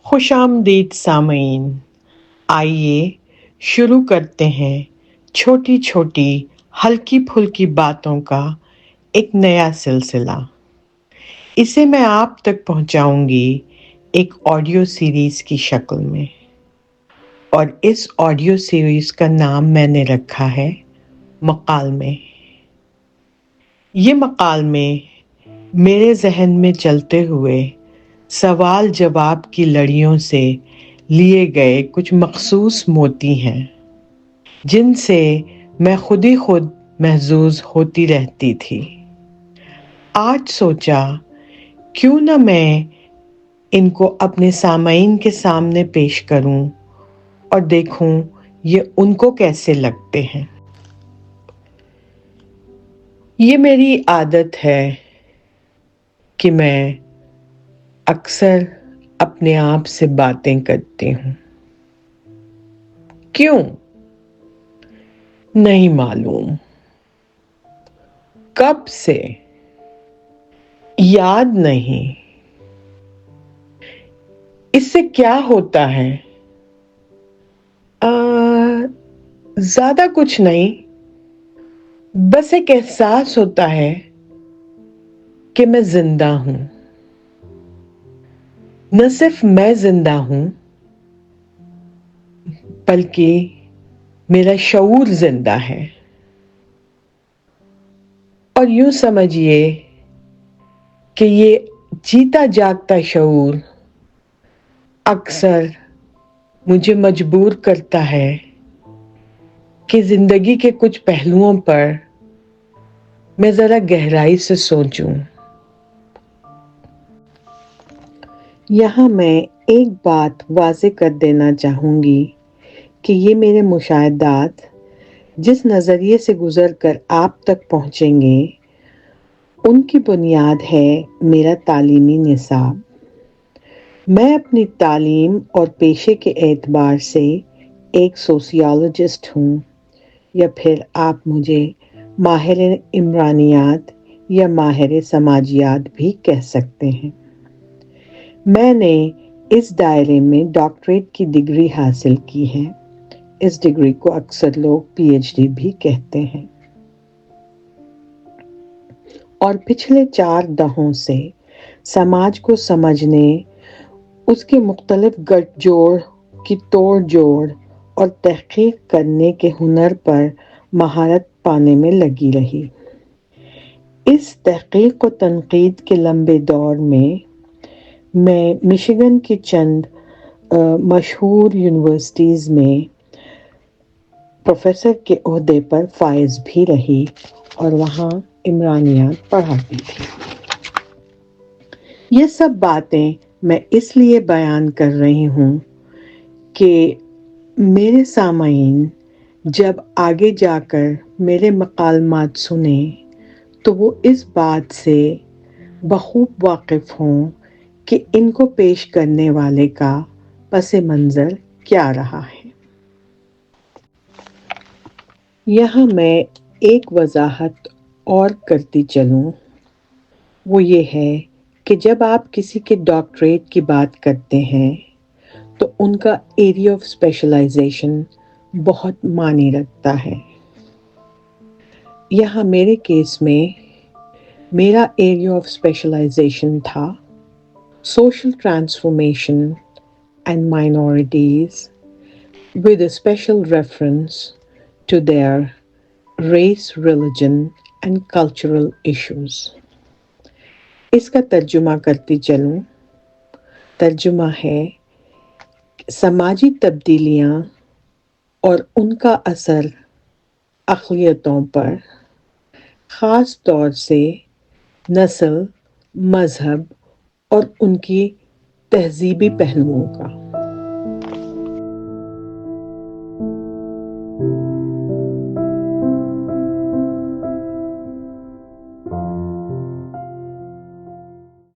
خوش آمدید سامعین، آئیے شروع کرتے ہیں چھوٹی چھوٹی ہلکی پھلکی باتوں کا ایک نیا سلسلہ۔ اسے میں آپ تک پہنچاؤں گی ایک آڈیو سیریز کی شکل میں، اور اس آڈیو سیریز کا نام میں نے رکھا ہے مکالمے۔ یہ مکالمے میرے ذہن میں چلتے ہوئے سوال جواب کی لڑیوں سے لیے گئے کچھ مخصوص موتی ہیں، جن سے میں خود ہی خود محظوظ ہوتی رہتی تھی۔ آج سوچا کیوں نہ میں ان کو اپنے سامعین کے سامنے پیش کروں اور دیکھوں یہ ان کو کیسے لگتے ہیں۔ یہ میری عادت ہے کہ میں اکثر اپنے آپ سے باتیں کرتی ہوں۔ کیوں؟ نہیں معلوم۔ کب سے؟ یاد نہیں۔ اس سے کیا ہوتا ہے؟ زیادہ کچھ نہیں، بس ایک احساس ہوتا ہے کہ میں زندہ ہوں۔ نہ صرف میں زندہ ہوں، بلکہ میرا شعور زندہ ہے۔ اور یوں سمجھیے کہ یہ جیتا جاگتا شعور اکثر مجھے مجبور کرتا ہے کہ زندگی کے کچھ پہلوؤں پر میں ذرا گہرائی سے سوچوں۔ یہاں میں ایک بات واضح کر دینا چاہوں گی کہ یہ میرے مشاہدات جس نظریے سے گزر کر آپ تک پہنچیں گے، ان کی بنیاد ہے میرا تعلیمی نصاب۔ میں اپنی تعلیم اور پیشے کے اعتبار سے ایک سوسیالوجسٹ ہوں، یا پھر آپ مجھے ماہر عمرانیات یا ماہر سماجیات بھی کہہ سکتے ہیں۔ میں نے اس دائرے میں ڈاکٹریٹ کی ڈگری حاصل کی ہے۔ اس ڈگری کو اکثر لوگ پی ایچ ڈی بھی کہتے ہیں، اور پچھلے 4 دہوں سے سماج کو سمجھنے، اس کے مختلف گٹھ جوڑ کی توڑ جوڑ اور تحقیق کرنے کے ہنر پر مہارت پانے میں لگی رہی۔ اس تحقیق و تنقید کے لمبے دور میں مشیگن کی چند مشہور یونیورسٹیز میں پروفیسر کے عہدے پر فائز بھی رہی اور وہاں عمرانیات پڑھاتی تھی۔ یہ سب باتیں میں اس لیے بیان کر رہی ہوں کہ میرے سامعین جب آگے جا کر میرے مکالمات سنیں تو وہ اس بات سے بخوب واقف ہوں کہ ان کو پیش کرنے والے کا پس منظر کیا رہا ہے۔ یہاں میں ایک وضاحت اور کرتی چلوں، وہ یہ ہے کہ جب آپ کسی کے ڈاکٹریٹ کی بات کرتے ہیں تو ان کا ایریا آف اسپیشلائزیشن بہت معنی رکھتا ہے۔ یہاں میرے کیس میں میرا ایریا آف اسپیشلائزیشن تھا social transformation and minorities with a special reference to their race, religion and cultural issues۔ اس کا ترجمہ کرتی چلوں۔ ترجمہ ہے سماجی تبدیلیاں اور ان کا اثر اقلیتوں پر، خاص طور سے نسل، مذہب اور ان کی تہذیبی پہلوؤں کا۔